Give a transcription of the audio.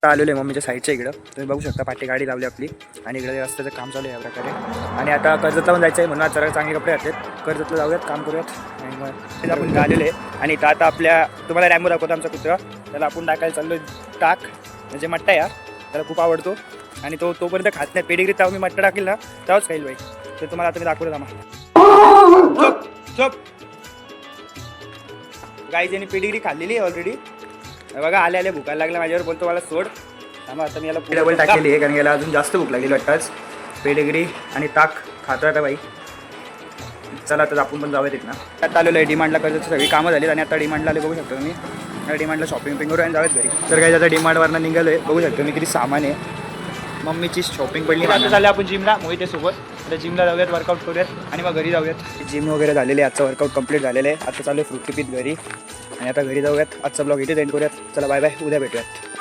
आता आलेलो आहे मम्मीच्या साईडच्या इकडं. तुम्ही बघू शकता पाठी गाडी लावली आपली आणि इकडे रस्त्याचं काम चालू आहे या प्रकारे. आणि आता कर्जतला पण जायचं आहे म्हणून आज जरा चांगले कपडे घातलेत. कर्जतला जाऊयात, काम करूयात आणि मग आपण आलेलो आहे. आणि आता आपल्या तुम्हाला रॅम्बो दाखवतो आमचा कुत्रा. त्याला आपण टाकायला चाललो आहे टाक, म्हणजे मट्टा या त्याला खूप आवडतो आणि तोपर्यंत खात नाही. पेडिग्री तेव्हा मी मट्टा टाकेल ना तेव्हाच खाईल बाई. तर तुम्हाला आता मी दाखवतो आम्हाला. चप गाईज यांनी पेडिग्री खाल्लेली आहे ऑलरेडी. बघा आल्या भुकायला लागला माझ्यावर, बोलतो मला सोड. त्यामुळे आता मी याला डबल टाकलेली आहे कारण याला अजून जास्त भूक लागलेली वाटताच. पेडिग्री आणि ताक खातो आता बाई. चला आता आपण पण जाऊया तिथं. आता आलेलो आहे डिमांडला. कर्जतची सगळी कामं झालीत आणि आता डिमांडला आले बघू शकतो तुम्ही. डिमांडला शॉपिंग करू आणि जाऊयात घरी. तर काही आता डिमांडवरनं निघालो आहे. बघू शकतो मी किती सामान आहे. मम्मीची शॉपिंग पडली. आता झालं आपण जिमला मोहितेसोबत. आता जिमला जाऊयात, वर्कआउट करूयात आणि मग घरी जाऊयात. जिम वगैरे झालेले आहे. आजचं वर्कआउट कंप्लीट झालेलं आहे. आता चालू आहे फ्रूट पीत घरी आणि आता घरी जाऊयात. आजचा ब्लॉग इथे एंड करूयात. चला बाय बाय, उद्या भेटूयात.